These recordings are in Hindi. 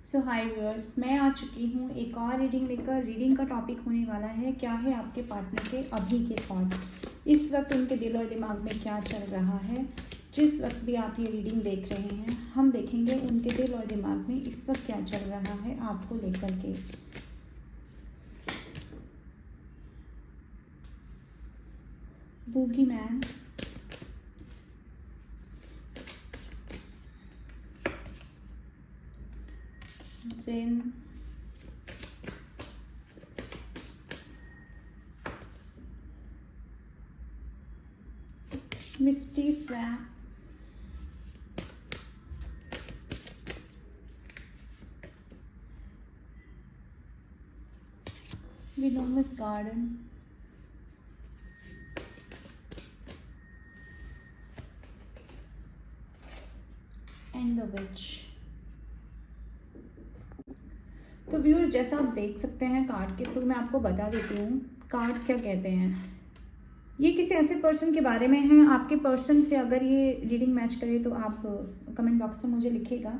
सो हाय व्यूअर्स, मैं आ चुकी हूँ एक और रीडिंग लेकर। रीडिंग का टॉपिक होने वाला है क्या है आपके पार्टनर के अभी के थॉट, इस वक्त उनके दिल और दिमाग में क्या चल रहा है। जिस वक्त भी आप ये रीडिंग देख रहे हैं, हम देखेंगे उनके दिल और दिमाग में इस वक्त क्या चल रहा है आपको लेकर के। Boogeyman, Jane, misty swamp, venomous garden, and the witch. तो व्यूअर, जैसा आप देख सकते हैं कार्ड के थ्रू मैं आपको बता देती हूँ कार्ड्स क्या कहते हैं। ये किसी ऐसे पर्सन के बारे में है। आपके पर्सन से अगर ये रीडिंग मैच करे तो आप कमेंट बॉक्स में मुझे लिखिएगा।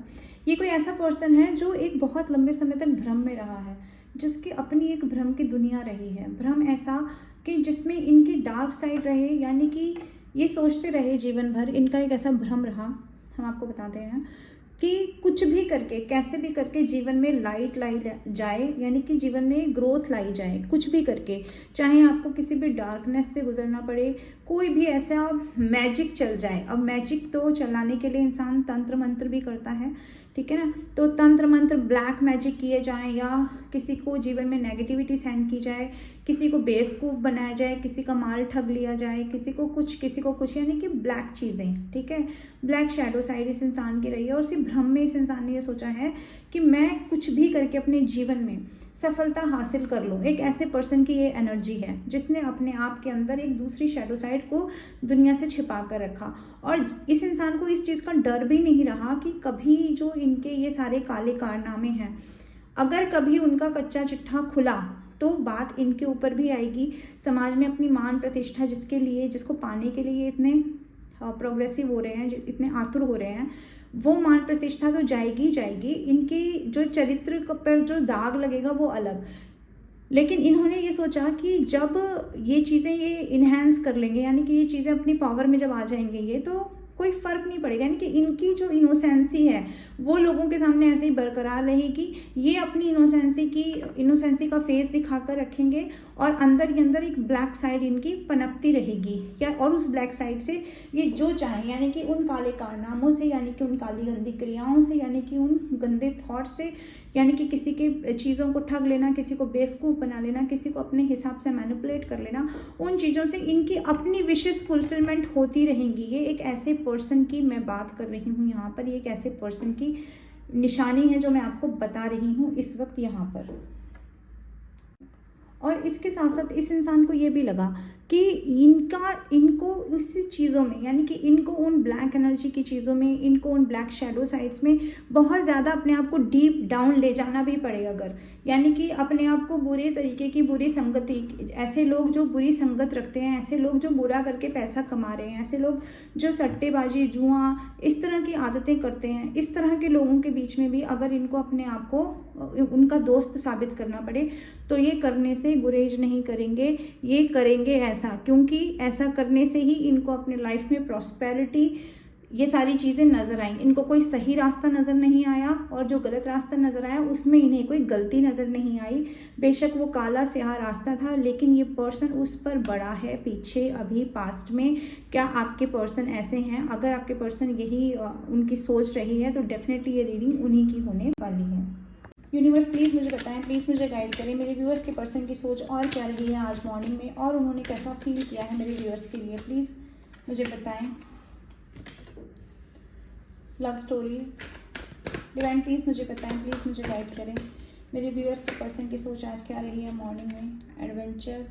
ये कोई ऐसा पर्सन है जो एक बहुत लंबे समय तक भ्रम में रहा है, जिसकी अपनी एक भ्रम की दुनिया रही है। भ्रम ऐसा कि जिसमें इनकी डार्क साइड रहे, यानी कि ये सोचते रहे जीवन भर। इनका एक ऐसा भ्रम रहा, हम आपको बताते हैं कि कुछ भी करके, कैसे भी करके जीवन में लाइट लाई जाए, यानी कि जीवन में ग्रोथ लाई जाए। कुछ भी करके, चाहे आपको किसी भी डार्कनेस से गुजरना पड़े, कोई भी ऐसा मैजिक चल जाए। अब मैजिक तो चलाने के लिए इंसान तंत्र मंत्र भी करता है, ठीक है ना। तो तंत्र मंत्र, ब्लैक मैजिक किए जाएं, या किसी को जीवन में नेगेटिविटी सेंड की जाए, किसी को बेवकूफ़ बनाया जाए, किसी का माल ठग लिया जाए, किसी को कुछ, यानी कि ब्लैक चीज़ें, ठीक है। ब्लैक शैडो साइड इस इंसान की रही है, और सिर्फ भ्रम में इस इंसान ने ये सोचा है कि मैं कुछ भी करके अपने जीवन में सफलता हासिल कर लूँ। एक ऐसे पर्सन की ये एनर्जी है जिसने अपने आप के अंदर एक दूसरी शैडो साइड को दुनिया से छिपा कर रखा। और इस इंसान को इस चीज़ का डर भी नहीं रहा कि कभी जो इनके ये सारे काले कारनामे हैं, अगर कभी उनका कच्चा चिट्ठा खुला तो बात इनके ऊपर भी आएगी। समाज में अपनी मान प्रतिष्ठा जिसको पाने के लिए इतने प्रोग्रेसिव हो रहे हैं, इतने आतुर हो रहे हैं, वो मान प्रतिष्ठा तो जाएगी ही जाएगी। इनकी जो चरित्र पर जो दाग लगेगा वो अलग। लेकिन इन्होंने ये सोचा कि जब ये चीज़ें ये इन्हेंस कर लेंगे, यानी कि ये चीज़ें अपनी पावर में जब आ जाएंगे ये, तो कोई फ़र्क नहीं पड़ेगा। यानी कि इनकी जो इनोसेंसी है वो लोगों के सामने ऐसे ही बरकरार रहेगी। ये अपनी इनोसेंसी का फेस दिखाकर रखेंगे, और अंदर ही अंदर एक ब्लैक साइड इनकी पनपती रहेगी, या और उस ब्लैक साइड से ये जो चाहे, यानी कि उन काले कारनामों से, यानी कि उन काली गंदी क्रियाओं से, यानी कि उन गंदे थॉट से, यानी कि किसी के चीज़ों को ठग लेना, किसी को बेवकूफ़ बना लेना, किसी को अपने हिसाब से मैनिपुलेट कर लेना, उन चीज़ों से इनकी अपनी विशेष फुलफिलमेंट होती रहेंगी। ये एक ऐसे पर्सन की मैं बात कर रही हूँ यहाँ पर। ये एक ऐसे पर्सन की निशानी है जो मैं आपको बता रही हूँ इस वक्त यहाँ पर। और इसके साथ साथ इस इंसान को ये भी लगा कि इनको उस चीज़ों में, यानी कि इनको उन ब्लैक एनर्जी की चीज़ों में, इनको उन ब्लैक शैडो साइड्स में बहुत ज़्यादा अपने आप को डीप डाउन ले जाना भी पड़ेगा। अगर यानी कि अपने आप को बुरे तरीके की बुरी संगति, ऐसे लोग जो बुरी संगत रखते हैं, ऐसे लोग जो बुरा करके पैसा कमा रहे हैं, ऐसे लोग जो सट्टेबाजी, जुआ, इस तरह की आदतें करते हैं, इस तरह के लोगों के बीच में भी अगर इनको अपने आप को उनका दोस्त साबित करना पड़े तो ये करने से गुरेज नहीं करेंगे। ये करेंगे ऐसा, क्योंकि ऐसा करने से ही इनको अपने लाइफ में प्रॉस्पेरिटी, ये सारी चीज़ें नज़र आई। इनको कोई सही रास्ता नज़र नहीं आया, और जो गलत रास्ता नज़र आया उसमें इन्हें कोई गलती नज़र नहीं आई। बेशक वो काला स्याह रास्ता था, लेकिन ये पर्सन उस पर बड़ा है पीछे, अभी पास्ट में। क्या आपके पर्सन ऐसे हैं? अगर आपके पर्सन यही उनकी सोच रही है तो डेफिनेटली ये रीडिंग उन्हीं की होने वाली है। यूनिवर्स प्लीज़ मुझे बताएं, प्लीज़ मुझे गाइड करें। मेरे व्यूअर्स के पर्सन की सोच और क्या रही है आज मॉर्निंग में, और उन्होंने कैसा फील किया है मेरे व्यूअर्स के लिए, प्लीज़ मुझे बताएं। लव स्टोरीज डिवाइन प्लीज़ मुझे बताएं, प्लीज़ मुझे गाइड करें। मेरे व्यूअर्स के पर्सन की सोच आज क्या रही है मॉर्निंग में। एडवेंचर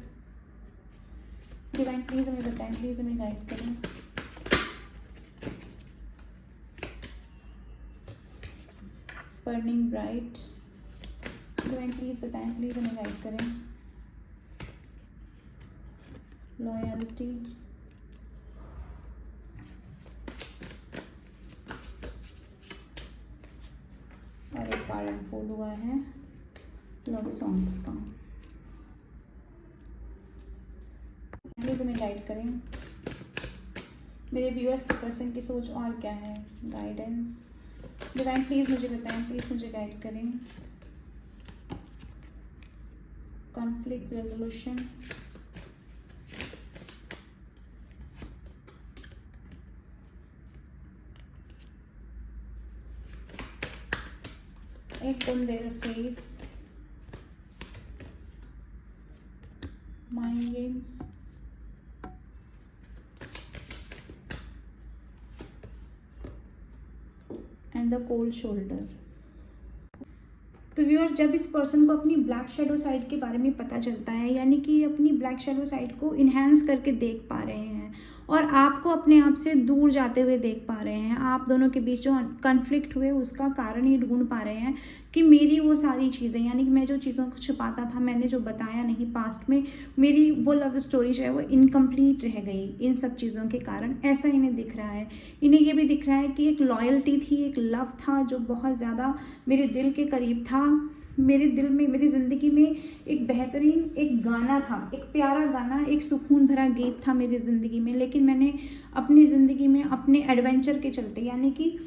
डिवाइन प्लीज़ हमें बताएं, प्लीज़ हमें गाइड करें। बर्निंग ब्राइट डिवाइन प्लीज़ बताएं, प्लीज़ हमें गाइड करें। लॉयल्टी और एक कार्ड अनफोल्ड हुआ है लव सॉन्ग्स का। प्लीज हमें गाइड करें, मेरे व्यूअर्स के पर्सन की सोच और क्या है, गाइडेंस डिवाइन प्लीज मुझे बताएं, प्लीज मुझे गाइड करें। कॉन्फ्लिक्ट रेजोल्यूशन, एक their face, mind games, and the cold shoulder. तो व्यूअर्स, जब इस पर्सन को अपनी ब्लैक शैडो साइड के बारे में पता चलता है, यानी कि अपनी ब्लैक शैडो साइड को इन्हेंस करके देख पा रहे हैं और आपको अपने आप से दूर जाते हुए देख पा रहे हैं, आप दोनों के बीच जो कन्फ्लिक्ट हुए उसका कारण ये ढूंढ पा रहे हैं कि मेरी वो सारी चीज़ें, यानी कि मैं जो चीज़ों को छुपाता था, मैंने जो बताया नहीं पास्ट में, मेरी वो लव स्टोरी जो है वो इनकम्प्लीट रह गई इन सब चीज़ों के कारण। ऐसा इन्हें दिख रहा है। इन्हें ये भी दिख रहा है कि एक लॉयल्टी थी, एक लव था जो बहुत ज़्यादा मेरे दिल के करीब था। मेरे दिल में, मेरी ज़िंदगी में एक बेहतरीन एक गाना था, एक प्यारा गाना, एक सुकून भरा गीत था मेरी ज़िंदगी में। लेकिन मैंने अपनी ज़िंदगी में अपने एडवेंचर के चलते, यानी कि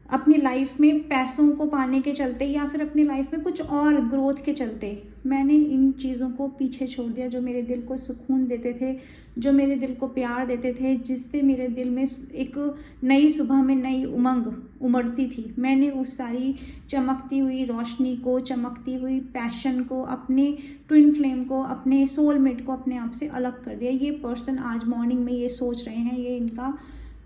अपनी लाइफ में पैसों को पाने के चलते या फिर अपनी लाइफ में कुछ और ग्रोथ के चलते, मैंने इन चीज़ों को पीछे छोड़ दिया जो मेरे दिल को सुकून देते थे, जो मेरे दिल को प्यार देते थे, जिससे मेरे दिल में एक नई सुबह में नई उमंग उमड़ती थी। मैंने उस सारी चमकती हुई रोशनी को, चमकती हुई पैशन को, अपने ट्विन फ्लेम को, अपने सोलमेट को अपने आप से अलग कर दिया। ये पर्सन आज मॉर्निंग में ये सोच रहे हैं, ये इनका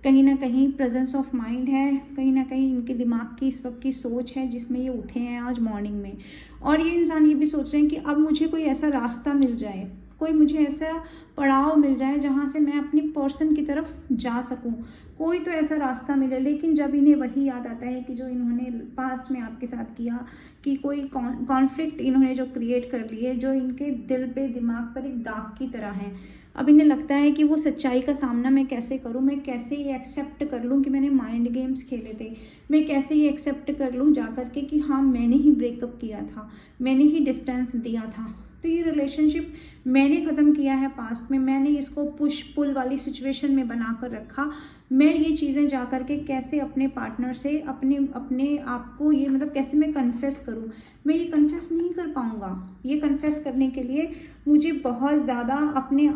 कहीं ना कहीं प्रेजेंस ऑफ माइंड है, कहीं ना कहीं इनके दिमाग की इस वक्त की सोच है जिसमें ये उठे हैं आज मॉर्निंग में। और ये इंसान ये भी सोच रहे हैं कि अब मुझे कोई ऐसा रास्ता मिल जाए, कोई मुझे ऐसा पड़ाव मिल जाए जहाँ से मैं अपनी पर्सन की तरफ जा सकूँ, कोई तो ऐसा रास्ता मिले। लेकिन जब इन्हें वही याद आता है कि जो इन्होंने पास्ट में आपके साथ किया, कि कोई कॉन्फ्लिक्ट इन्होंने जो क्रिएट कर लिए, जो इनके दिल पे दिमाग पर एक दाग की तरह हैं, अब इन्हें लगता है कि वो सच्चाई का सामना मैं कैसे करूं, मैं कैसे ये एक्सेप्ट कर लूं कि मैंने माइंड गेम्स खेले थे, मैं कैसे ये एक्सेप्ट कर लूं जा कर के कि हाँ मैंने ही ब्रेकअप किया था, मैंने ही डिस्टेंस दिया था। तो ये रिलेशनशिप मैंने ख़त्म किया है पास्ट में, मैंने इसको पुश पुल वाली सिचुएशन में बना कर रखा। मैं ये चीज़ें जा कर के कैसे अपने पार्टनर से अपने आप को ये मतलब कैसे मैं कन्फेस करूं, मैं ये कन्फेस नहीं कर पाऊंगा। ये कन्फेस करने के लिए मुझे बहुत ज़्यादा अपने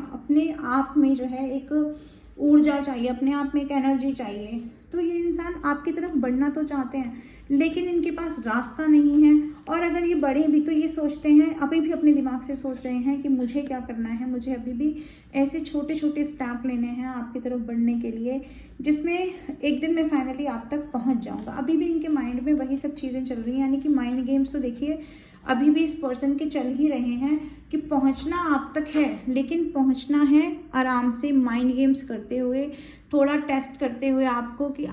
आप में जो है एक ऊर्जा चाहिए, अपने आप में एक एनर्जी चाहिए। तो ये इंसान आपकी तरफ बढ़ना तो चाहते हैं लेकिन इनके पास रास्ता नहीं है। और अगर ये बढ़े भी तो ये सोचते हैं, अभी भी अपने दिमाग से सोच रहे हैं कि मुझे क्या करना है, मुझे अभी भी ऐसे छोटे छोटे स्टेप लेने हैं आपकी तरफ बढ़ने के लिए जिसमें एक दिन मैं फाइनली आप तक पहुंच जाऊंगा। अभी भी इनके माइंड में वही सब चीज़ें चल रही हैं, यानी कि माइंड गेम्स तो देखिए अभी भी इस पर्सन के चल ही रहे हैं कि पहुंचना आप तक है, लेकिन पहुंचना है आराम से, माइंड गेम्स करते हुए, थोड़ा टेस्ट करते हुए आपको कि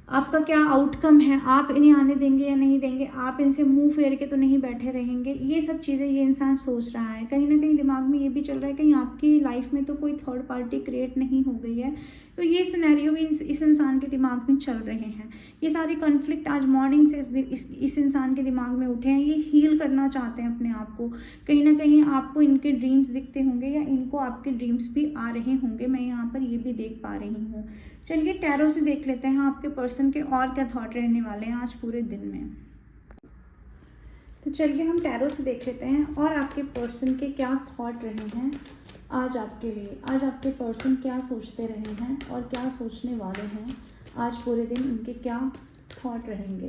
आपका क्या आउटकम है, आप इन्हें आने देंगे या नहीं देंगे, आप इनसे मुंह फेर के तो नहीं बैठे रहेंगे। ये सब चीज़ें ये इंसान सोच रहा है। कहीं ना कहीं दिमाग में ये भी चल रहा है कहीं आपकी लाइफ में तो कोई थर्ड पार्टी क्रिएट नहीं हो गई है। तो ये सिनेरियो भी इस इंसान के दिमाग में चल रहे हैं। ये सारे कॉन्फ्लिक्ट आज मॉर्निंग से इस इंसान के दिमाग में उठे हैं। ये हील करना चाहते हैं अपने आप को। कहीं ना कहीं आपको इनके ड्रीम्स दिखते होंगे या इनको आपके ड्रीम्स भी आ रहे होंगे, मैं यहाँ पर ये भी देख पा रही हूँ। चलिए टैरो से देख लेते हैं आपके पर्सन के और क्या थॉट रहने वाले हैं आज पूरे दिन में। तो चलिए हम टैरो से देख लेते हैं और आपके पर्सन के क्या थॉट रहे हैं आज आपके लिए। आज आपके पर्सन क्या सोचते रहे हैं और क्या सोचने वाले हैं आज पूरे दिन, इनके क्या थॉट रहेंगे।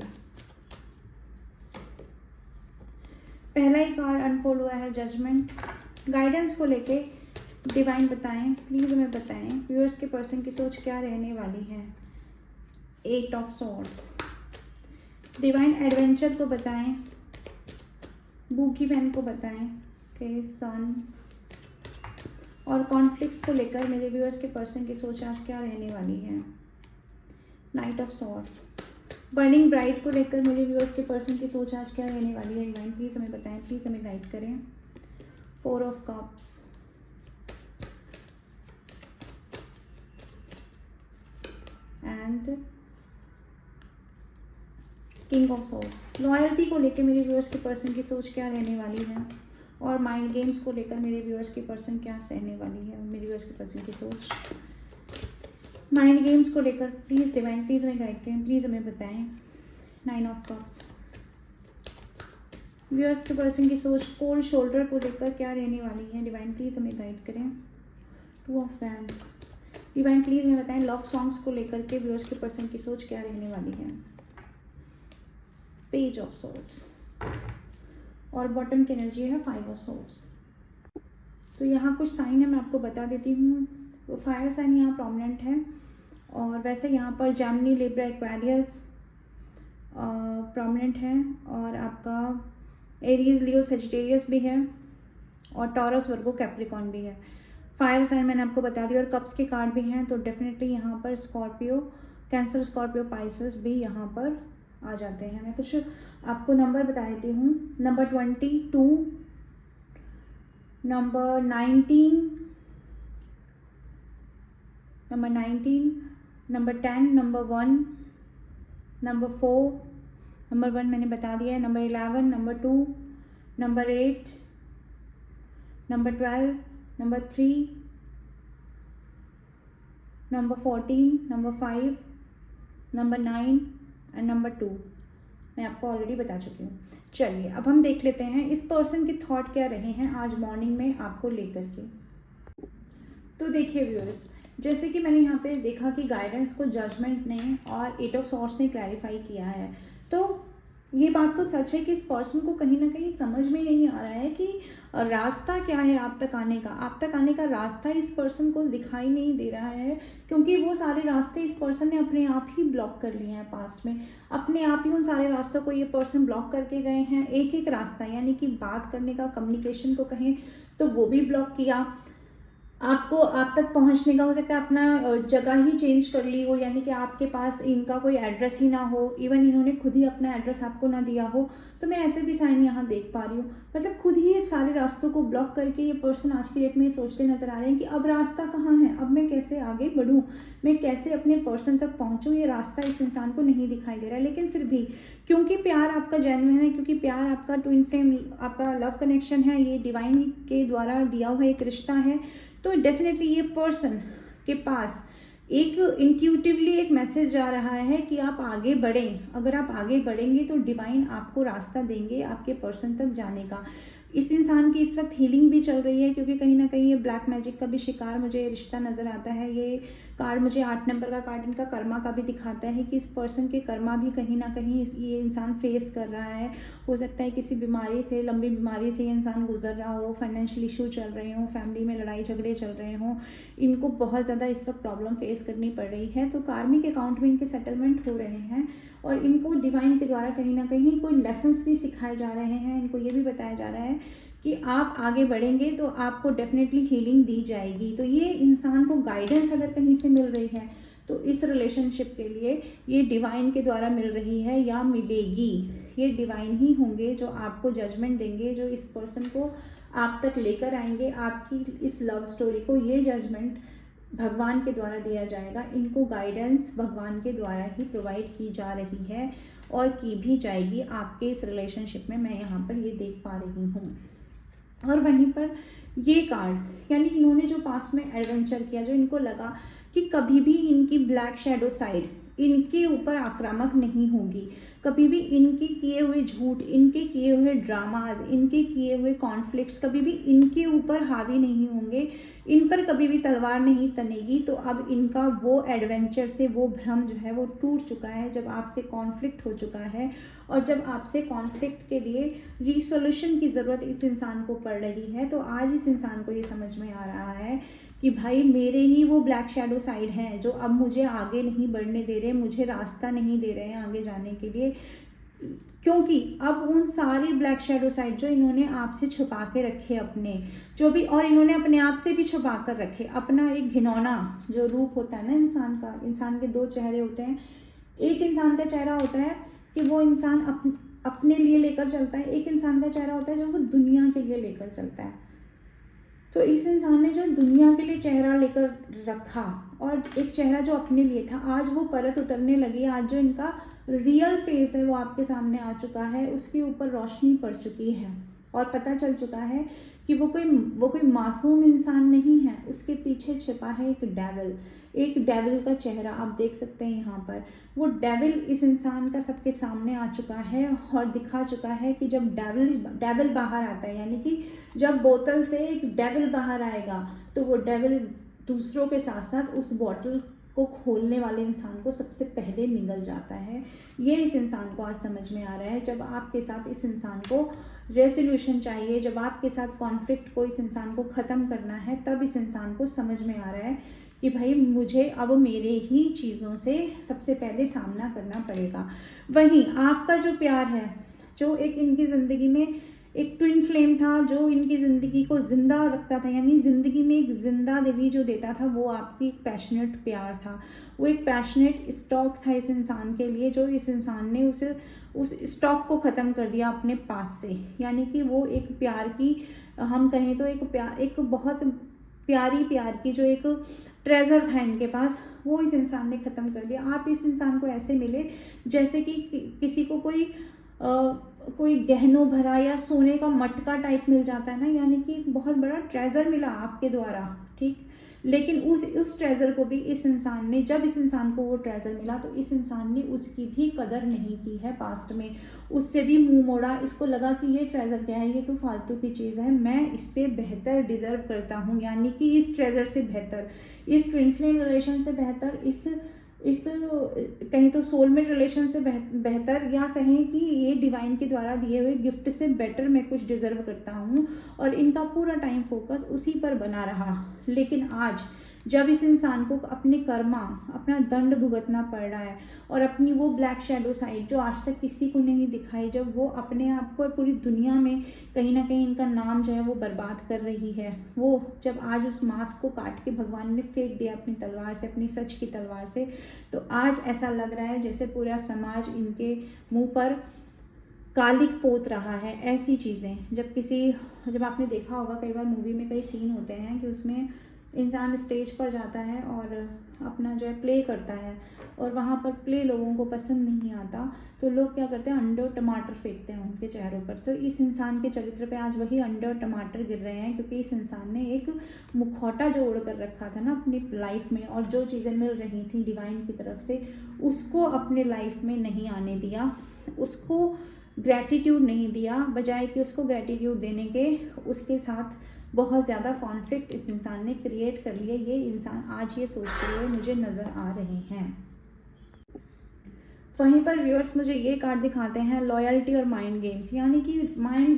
पहला ही कार्ड अनफोल्ड हुआ है जजमेंट। गाइडेंस को लेके डिवाइन बताएं, प्लीज हमें बताएं व्यूअर्स के पर्सन की सोच क्या रहने वाली है। 8 ऑफ सॉर्ड्स। डिवाइन एडवेंचर को बताएं, बूकी वैन को बताएं, के सन। और कॉन्फ्लिक्ट्स को लेकर मेरे व्यूअर्स के पर्सन की सोच आज क्या रहने वाली है। Night of swords. Burning bright को लेकर मेरे व्यूअर्स के पर्सन की सोच आज क्या रहने वाली है। डिवाइन प्लीज हमें बताएं, प्लीज हमें गाइड करें। 4 of cups. King of source. Loyalty को लेकर मेरे व्यूअर्स के पर्सन की सोच क्या रहने वाली है, और माइंड गेम्स को लेकर मेरे व्यूअर्स के पर्सन क्या रहने वाली है, मेरे व्यूअर्स के पर्सन की सोच माइंड गेम्स को लेकर। प्लीज़ डिवाइन, प्लीज़ हमें गाइड करें, प्लीज़ हमें बताएं। 9 ऑफ कप्स। व्यूअर्स के पर्सन की सोच कोल्ड शोल्डर को लेकर क्या रहने वाली है, डिवाइन प्लीज़ हमें गाइड करें। 2 ऑफ वैंड्स। डिवाइन प्लीज़ हमें बताएं लव सॉन्ग्स को लेकर के व्यूअर्स के पर्सन की सोच क्या रहने वाली है। पेज ऑफ सोर्ड्स, और बॉटम की एनर्जी है 5 ऑफ सोर्ड्स। तो यहाँ कुछ साइन है, मैं आपको बता देती हूँ। तो फायर साइन यहाँ प्रोमिनेंट है, और वैसे यहाँ पर जेमिनी, लिब्रा, एक्वेरियस प्रोमिनेंट है, और आपका एरीज, लियो, सजिटेरियस भी है, और टॉरस, वर्गो, कैप्रिकॉन भी है। फायर साइन मैंने आपको बता दिया, और कप्स के कार्ड भी हैं, तो डेफिनेटली यहाँ पर स्कॉर्पियो, कैंसर, स्कॉर्पियो, पाइसेस भी यहाँ पर आ जाते हैं। मैं कुछ आपको नंबर बता देती हूँ। Number 22, number 19, number 10, number 1, number 4, number 1 मैंने बता दिया है, number 11, number 2, number 8, number 12, number 3, number 14, number 5, number 9 and number 2 मैं आपको ऑलरेडी बता चुकी हूँ। चलिए अब हम देख लेते हैं इस पर्सन के थॉट क्या रहे हैं आज मॉर्निंग में आपको लेकर के। तो देखिए व्यूअर्स, जैसे कि मैंने यहाँ पे देखा कि गाइडेंस को जजमेंट ने और 8 ऑफ सॉर्ड्स ने क्लैरिफाई किया है। तो ये बात तो सच है कि इस पर्सन को कहीं ना कहीं समझ में नहीं आ रहा है कि रास्ता क्या है आप तक आने का। आप तक आने का रास्ता इस पर्सन को दिखाई नहीं दे रहा है, क्योंकि वो सारे रास्ते इस पर्सन ने अपने आप ही ब्लॉक कर लिए हैं पास्ट में। अपने आप ही उन सारे रास्तों को ये पर्सन ब्लॉक करके गए हैं। एक एक रास्ता, यानी कि बात करने का, कम्युनिकेशन को कहें तो वो भी ब्लॉक किया। आपको आप तक पहुंचने का, हो सकता है अपना जगह ही चेंज कर ली हो, यानी कि आपके पास इनका कोई एड्रेस ही ना हो, इवन इन्होंने खुद ही अपना एड्रेस आपको ना दिया हो। तो मैं ऐसे भी साइन यहाँ देख पा रही हूँ। मतलब खुद ही सारे रास्तों को ब्लॉक करके ये पर्सन आज की डेट में सोचते नजर आ रहे हैं कि अब रास्ता कहाँ है, अब मैं कैसे आगे बढ़ूँ, मैं कैसे अपने पर्सन तक पहुँचूँ। ये रास्ता इस इंसान को नहीं दिखाई दे रहा है। लेकिन फिर भी क्योंकि प्यार आपका जेन्युइन है, क्योंकि प्यार आपका ट्विन फ्लेम, आपका लव कनेक्शन है, ये डिवाइन के द्वारा दिया हुआ एक रिश्ता है, तो डेफिनेटली ये पर्सन के पास एक इंट्यूटिवली एक मैसेज जा रहा है कि आप आगे बढ़ें। अगर आप आगे बढ़ेंगे तो डिवाइन आपको रास्ता देंगे आपके पर्सन तक जाने का। इस इंसान की इस वक्त हीलिंग भी चल रही है, क्योंकि कहीं ना कहीं ये ब्लैक मैजिक का भी शिकार मुझे रिश्ता नज़र आता है। ये कार्ड मुझे 8 नंबर का कार्ड इनका कर्मा का भी दिखाता है कि इस पर्सन के कर्मा भी कहीं ना कहीं ये इंसान फेस कर रहा है। हो सकता है किसी बीमारी से, लंबी बीमारी से ये इंसान गुजर रहा हो, फाइनेंशियल इशू चल रहे हों, फैमिली में लड़ाई झगड़े चल रहे हों, इनको बहुत ज़्यादा इस वक्त प्रॉब्लम फेस करनी पड़ रही है। तो कार्मिक अकाउंट में इनके सेटलमेंट हो रहे हैं, और इनको डिवाइन के द्वारा कहीं ना कहीं कोई लेसन्स भी सिखाए जा रहे हैं। इनको ये भी बताया जा रहा है कि आप आगे बढ़ेंगे तो आपको डेफिनेटली हीलिंग दी जाएगी। तो ये इंसान को गाइडेंस अगर कहीं से मिल रही है तो इस रिलेशनशिप के लिए ये डिवाइन के द्वारा मिल रही है या मिलेगी। ये डिवाइन ही होंगे जो आपको जजमेंट देंगे, जो इस पर्सन को आप तक लेकर आएंगे, आपकी इस लव स्टोरी को। ये जजमेंट भगवान के द्वारा दिया जाएगा। इनको गाइडेंस भगवान के द्वारा ही प्रोवाइड की जा रही है और की भी जाएगी आपके इस रिलेशनशिप में। मैं यहाँ पर ये देख पा रही हूँ। और वहीं पर ये कार्ड, यानी इन्होंने जो पास्ट में एडवेंचर किया, जो इनको लगा कि कभी भी इनकी ब्लैक शैडो साइड इनके ऊपर आक्रामक नहीं होगी, कभी भी इनके किए हुए झूठ, इनके किए हुए ड्रामाज, इनके किए हुए कॉन्फ्लिक्ट्स कभी भी इनके ऊपर हावी नहीं होंगे, इन पर कभी भी तलवार नहीं तनेगी। तो अब इनका वो एडवेंचर से वो भ्रम जो है वो टूट चुका है, जब आपसे कॉन्फ्लिक्ट हो चुका है, और जब आपसे कॉन्फ्लिक्ट के लिए रिसोल्यूशन की ज़रूरत इस इंसान को पड़ रही है। तो आज इस इंसान को ये समझ में आ रहा है कि भाई मेरे ही वो ब्लैक शैडो साइड हैं जो अब मुझे आगे नहीं बढ़ने दे रहे, मुझे रास्ता नहीं दे रहे हैं आगे जाने के लिए। क्योंकि अब उन सारी ब्लैक शैडो साइड जो इन्होंने आपसे छुपा के रखे अपने, जो भी, और इन्होंने अपने आप से भी छुपा कर रखे अपना एक घिनौना जो रूप होता है ना इंसान का। इंसान के 2 चेहरे होते हैं। एक इंसान का चेहरा होता है कि वो इंसान अपने लिए लेकर चलता है, एक इंसान का चेहरा होता है जो वो दुनिया के लिए लेकर चलता है। तो इस इंसान ने जो दुनिया के लिए चेहरा लेकर रखा और एक चेहरा जो अपने लिए था, आज वो परत उतरने लगी। आज जो इनका रियल फेस है वो आपके सामने आ चुका है, उसके ऊपर रोशनी पड़ चुकी है और पता चल चुका है कि वो कोई मासूम इंसान नहीं है, उसके पीछे छिपा है एक डेविल का चेहरा आप देख सकते हैं यहाँ पर। वो डेविल इस इंसान का सबके सामने आ चुका है और दिखा चुका है कि जब डेविल बाहर आता है, यानी कि जब बोतल से एक डेविल बाहर आएगा तो वो डेविल दूसरों के साथ साथ उस बॉटल को खोलने वाले इंसान को सबसे पहले निगल जाता है। ये इस इंसान को आज समझ में आ रहा है। जब आपके साथ इस इंसान को रेसोल्यूशन चाहिए, जब आपके साथ कॉन्फ्लिक्ट को इस इंसान को ख़त्म करना है, तब इस इंसान को समझ में आ रहा है कि भाई मुझे अब मेरे ही चीज़ों से सबसे पहले सामना करना पड़ेगा। वहीं आपका जो प्यार है, जो एक इनकी ज़िंदगी में एक ट्विन फ्लेम था, जो इनकी ज़िंदगी को ज़िंदा रखता था, यानी ज़िंदगी में एक ज़िंदा दिली जो देता था, वो आपकी एक पैशनेट प्यार था। वो एक पैशनेट स्टॉक था इस इंसान के लिए, जो इस इंसान ने उस स्टॉक को ख़त्म कर दिया अपने पास से। यानी कि वो एक प्यार की, हम कहें तो एक बहुत प्यार की जो एक ट्रेजर था इनके पास, वो इस इंसान ने ख़त्म कर दिया। आप इस इंसान को ऐसे मिले जैसे कि किसी को कोई गहनों भरा या सोने का मटका टाइप मिल जाता है ना, यानी कि एक बहुत बड़ा ट्रेजर मिला आपके द्वारा, ठीक। लेकिन उस ट्रेजर को भी इस इंसान ने, जब इस इंसान को वो ट्रेजर मिला तो इस इंसान ने उसकी भी कदर नहीं की है पास्ट में, उससे भी मुंह मोड़ा। इसको लगा कि ये ट्रेजर क्या है, ये तो फालतू की चीज़ है, मैं इससे बेहतर डिजर्व करता हूँ, यानी कि इस ट्रेजर से बेहतर, इस ट्विन फ्लेम रिलेशन से बेहतर, इस कहीं तो सोलमेट रिलेशन से बेहतर, या कहें कि ये डिवाइन के द्वारा दिए हुए गिफ्ट से बेटर मैं कुछ डिजर्व करता हूँ। और इनका पूरा टाइम फोकस उसी पर बना रहा। लेकिन आज जब इस इंसान को अपने कर्मा, अपना दंड भुगतना पड़ रहा है और अपनी वो ब्लैक शैडो साइड जो आज तक किसी को नहीं दिखाई, जब वो अपने आप को पूरी दुनिया में कहीं ना कहीं इनका नाम जो है वो बर्बाद कर रही है, वो जब आज उस मास्क को काट के भगवान ने फेंक दिया अपनी तलवार से, अपनी सच की तलवार से, तो आज ऐसा लग रहा है जैसे पूरा समाज इनके मुंह पर कालिक पोत रहा है। ऐसी चीज़ें जब आपने देखा होगा, कई बार मूवी में कई सीन होते हैं कि उसमें इंसान स्टेज पर जाता है और अपना जो है प्ले करता है, और वहाँ पर प्ले लोगों को पसंद नहीं आता, तो लोग क्या करते हैं, अंडे और टमाटर फेंकते हैं उनके चेहरों पर। तो इस इंसान के चरित्र पे आज वही अंडे और टमाटर गिर रहे हैं, क्योंकि इस इंसान ने एक मुखौटा जो ओढ़ कर रखा था ना अपनी लाइफ में, और जो चीज़ें मिल रही थी डिवाइन की तरफ से, उसको अपने लाइफ में नहीं आने दिया, उसको ग्रैटिट्यूड नहीं दिया, बजाय कि उसको ग्रैटिट्यूड देने के उसके साथ बहुत ज़्यादा कॉन्फ्लिक्ट इस इंसान ने क्रिएट कर लिया। ये इंसान आज ये सोचते हुए मुझे नज़र आ रहे हैं। वहीं पर व्यूअर्स मुझे ये कार्ड दिखाते हैं लॉयल्टी और माइंड गेम्स, यानी कि माइंड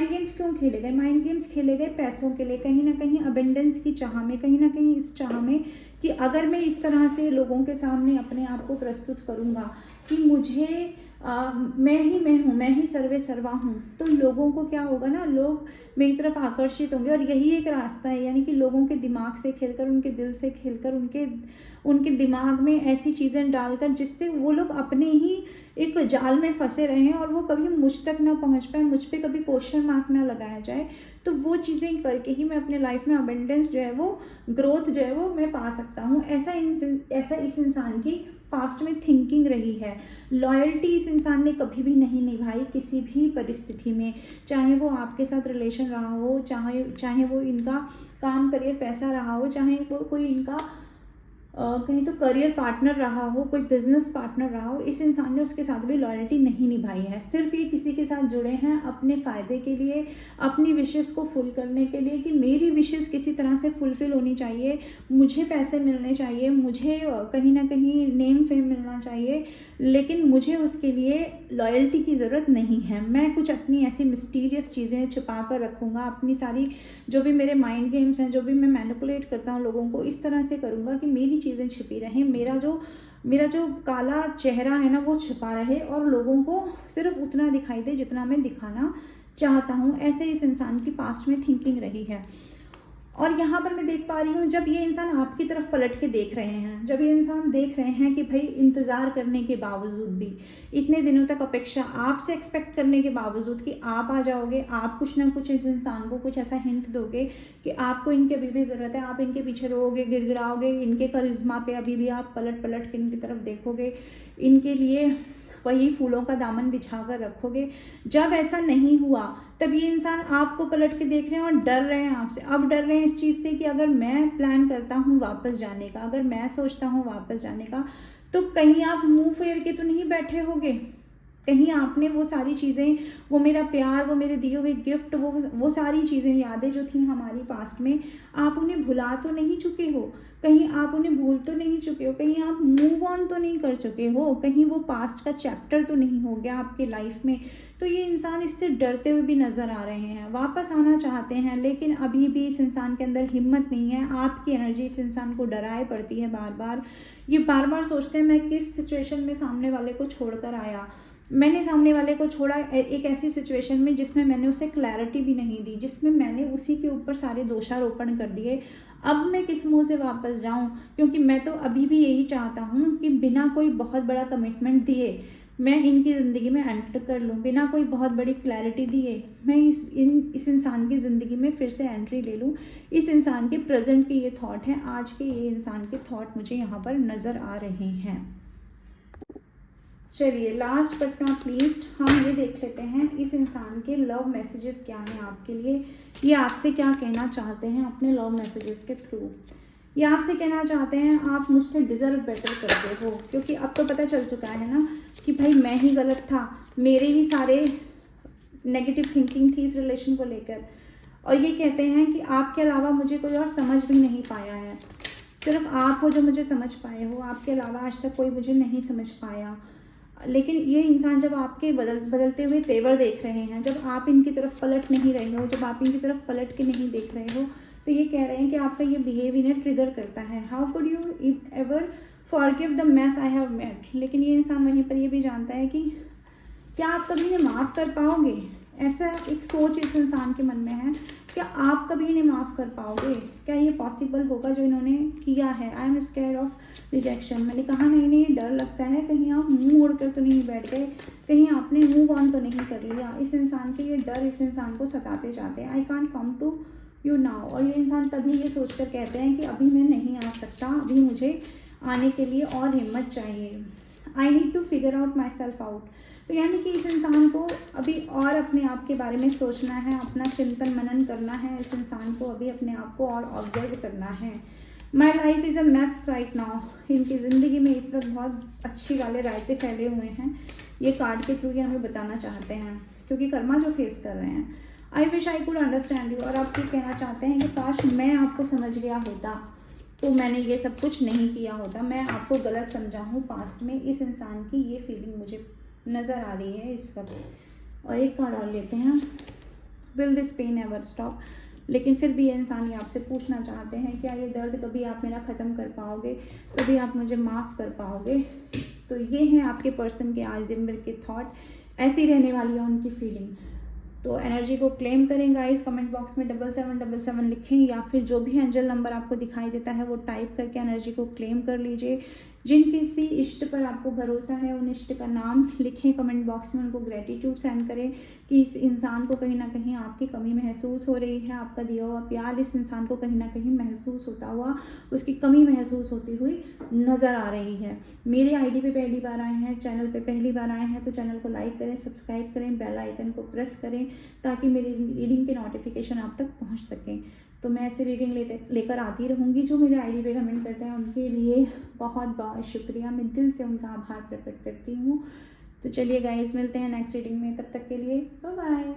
गेम्स क्यों खेले गए? माइंड गेम्स खेले गए पैसों के लिए, कहीं ना कहीं अबेंडेंस की चाह में, कहीं ना कहीं इस चाह में कि अगर मैं इस तरह से लोगों के सामने अपने आप को प्रस्तुत करूँगा कि मुझे मैं ही सर्वे सर्वा हूँ, तो लोगों को क्या होगा ना, लोग मेरी तरफ आकर्षित होंगे। और यही एक रास्ता है, यानी कि लोगों के दिमाग से खेलकर, उनके दिल से खेलकर, उनके दिमाग में ऐसी चीज़ें डालकर जिससे वो लोग अपने ही एक जाल में फंसे रहे हैं और वो कभी मुझ तक ना पहुंच पाए, मुझ पे कभी क्वेश्चन मार्क ना लगाया जाए। तो वो चीज़ें करके ही मैं अपने लाइफ में अबेंडेंस जो है वो, ग्रोथ जो है वो मैं पा सकता हूँ। ऐसा इस इंसान की पास्ट में थिंकिंग रही है। लॉयल्टी इस इंसान ने कभी भी नहीं निभाई किसी भी परिस्थिति में, चाहे वो आपके साथ रिलेशन रहा हो, चाहे वो इनका काम, करियर, पैसा रहा हो, चाहे वो कोई इनका कहीं तो करियर पार्टनर रहा हो, कोई बिजनेस पार्टनर रहा हो, इस इंसान ने उसके साथ भी लॉयल्टी नहीं निभाई है। सिर्फ ये किसी के साथ जुड़े हैं अपने फ़ायदे के लिए, अपनी विशेस को फुल करने के लिए, कि मेरी विशेस किसी तरह से फुलफिल होनी चाहिए, मुझे पैसे मिलने चाहिए, मुझे कहीं ना कहीं नेम फेम मिलना चाहिए, लेकिन मुझे उसके लिए लॉयल्टी की ज़रूरत नहीं है। मैं कुछ अपनी ऐसी मिस्टीरियस चीज़ें छुपा कर रखूँगा, अपनी सारी जो भी मेरे माइंड गेम्स हैं, जो भी मैं मैनिपुलेट करता हूँ लोगों को, इस तरह से करूँगा कि मेरी चीज़ें छिपी रहें, मेरा जो काला चेहरा है ना वो छिपा रहे और लोगों को सिर्फ उतना दिखाई दे जितना मैं दिखाना चाहता हूँ। ऐसे इस इंसान की पास्ट में थिंकिंग रही है। और यहाँ पर मैं देख पा रही हूँ, जब ये इंसान आपकी तरफ पलट के देख रहे हैं, जब ये इंसान देख रहे हैं कि भाई इंतज़ार करने के बावजूद भी, इतने दिनों तक अपेक्षा आपसे एक्सपेक्ट करने के बावजूद कि आप आ जाओगे, आप कुछ ना कुछ इस इंसान को कुछ ऐसा हिंट दोगे कि आपको इनकी अभी भी ज़रूरत है, आप इनके पीछे रोओगे, गिड़गिड़ाओगे, इनके करिश्मा पे अभी भी आप पलट पलट के इनकी तरफ देखोगे, इनके लिए वही फूलों का दामन बिछा कर रखोगे। जब ऐसा नहीं हुआ तब ये इंसान आपको पलट के देख रहे हैं और डर रहे हैं आपसे। अब डर रहे हैं इस चीज़ से कि अगर मैं प्लान करता हूँ वापस जाने का, अगर मैं सोचता हूँ वापस जाने का, तो कहीं आप मुंह फेर के तो नहीं बैठे होगे, कहीं आपने वो सारी चीज़ें, वो मेरा प्यार, वो मेरे दिए हुए गिफ्ट, वो सारी चीज़ें, यादें जो थी हमारी पास्ट में, आप उन्हें भुला तो नहीं चुके हो, कहीं आप उन्हें भूल तो नहीं चुके हो, कहीं आप मूव ऑन तो नहीं कर चुके हो, कहीं वो पास्ट का चैप्टर तो नहीं हो गया आपके लाइफ में। तो ये इंसान इससे डरते हुए भी नज़र आ रहे हैं, वापस आना चाहते हैं, लेकिन अभी भी इस इंसान के अंदर हिम्मत नहीं है। आपकी एनर्जी इस इंसान को डराए पड़ती है बार बार। ये बार बार सोचते हैं, मैं किस सिचुएशन में सामने वाले को छोड़कर आया, मैंने सामने वाले को छोड़ा एक ऐसी सिचुएशन में जिसमें मैंने उसे क्लैरिटी भी नहीं दी, जिसमें मैंने उसी के ऊपर सारे दोषारोपण कर दिए। अब मैं किस मुंह से वापस जाऊं, क्योंकि मैं तो अभी भी यही चाहता हूं कि बिना कोई बहुत बड़ा कमिटमेंट दिए मैं इनकी ज़िंदगी में एंटर कर लूं, बिना कोई बहुत बड़ी क्लैरिटी दिए मैं इस इंसान की ज़िंदगी में फिर से एंट्री ले लूं। इस इंसान के प्रेजेंट के ये थॉट हैं, आज के ये इंसान के थॉट मुझे यहाँ पर नज़र आ रहे हैं। चलिए लास्ट बट नॉट लीस्ट हम ये देख लेते हैं इस इंसान के लव मैसेजेस क्या हैं आपके लिए, ये आपसे क्या कहना चाहते हैं अपने लव मैसेजेस के थ्रू। ये आपसे कहना चाहते हैं आप मुझसे डिज़र्व बेटर करते हो, क्योंकि अब तो पता चल चुका है ना कि भाई मैं ही गलत था, मेरे ही सारे नेगेटिव थिंकिंग थी इस रिलेशन को लेकर, और ये कहते हैं कि आपके अलावा मुझे कोई और समझ भी नहीं पाया है, सिर्फ आप हो जो मुझे समझ पाए हो, आपके अलावा आज तक कोई मुझे नहीं समझ पाया। लेकिन ये इंसान जब आपके बदलते हुए तेवर देख रहे हैं, जब आप इनकी तरफ पलट नहीं रहे हो, जब आप इनकी तरफ पलट के नहीं देख रहे हो, तो ये कह रहे हैं कि आपका ये बिहेव इन्हें ट्रिगर करता है। How could you ever forgive the mess I have made. लेकिन ये इंसान वहीं पर ये भी जानता है कि क्या आप कभी इन्हें माफ़ कर पाओगे, ऐसा एक सोच इस इंसान के मन में है, क्या आप कभी इन्हें माफ़ कर पाओगे, क्या ये पॉसिबल होगा जो इन्होंने किया है। I am square of rejection, मैंने कहा ना इन्हें डर लगता है, कहीं आप मुंह मोड़ कर तो नहीं बैठ गए, कहीं आपने मूव ऑन तो नहीं कर लिया। इस इंसान के ये डर इस इंसान को सताते जाते हैं। I can't come to you now, और ये इंसान तभी ये सोचकर कहते हैं कि अभी मैं नहीं आ सकता, अभी मुझे आने के लिए और हिम्मत चाहिए। I need to figure out myself out. तो यानी कि इस इंसान को अभी और अपने आप के बारे में सोचना है, अपना चिंतन मनन करना है, इस इंसान को अभी अपने आप को और ऑब्जर्व करना है। My life is a mess right now, इनकी ज़िंदगी में इस वक्त बहुत अच्छी वाले रायते फैले हुए हैं, ये कार्ड के थ्रू ये हमें बताना चाहते हैं, क्योंकि कर्मा जो फेस कर रहे हैं। I wish I could understand you, और आप ये कहना चाहते हैं कि काश मैं आपको समझ गया होता तो मैंने ये सब कुछ नहीं किया होता, मैं आपको गलत समझा हूँ पास्ट में। इस इंसान की ये फीलिंग मुझे नज़र आ रही है इस वक्त। और एक कार्ड और लेते हैं, will this pain ever stop. लेकिन फिर भी ये इंसान ये आपसे पूछना चाहते हैं क्या ये दर्द कभी आप मेरा ख़त्म कर पाओगे, कभी आप मुझे माफ़ कर पाओगे। तो ये हैं आपके पर्सन के आज दिन भर के थॉट, ऐसी रहने वाली है उनकी फीलिंग। तो एनर्जी को क्लेम करें गाइस, कमेंट बॉक्स में 7777 लिखें, या फिर जो भी एंजल नंबर आपको दिखाई देता है वो टाइप करके एनर्जी को क्लेम कर लीजिए। जिन किसी इष्ट पर आपको भरोसा है उन इष्ट का नाम लिखें कमेंट बॉक्स में, उनको ग्रेटिट्यूड सेंड करें कि इस इंसान को कहीं ना कहीं आपकी कमी महसूस हो रही है, आपका दिया हुआ प्यार इस इंसान को कहीं ना कहीं महसूस होता हुआ, उसकी कमी महसूस होती हुई नज़र आ रही है। मेरे आईडी पे पहली बार आए हैं, चैनल पे पहली बार आए हैं, तो चैनल को लाइक करें, सब्सक्राइब करें, बेल आइकन को प्रेस करें ताकि मेरी रीडिंग के नोटिफिकेशन आप तक पहुँच सकें। तो मैं ऐसे रीडिंग लेकर आती रहूँगी। जो मेरे आईडी पे कमेंट करते हैं उनके लिए बहुत बहुत शुक्रिया, मैं दिल से उनका आभार प्रकट करती हूँ। तो चलिए गाइस, मिलते हैं नेक्स्ट रीडिंग में, तब तक के लिए बाय बाय।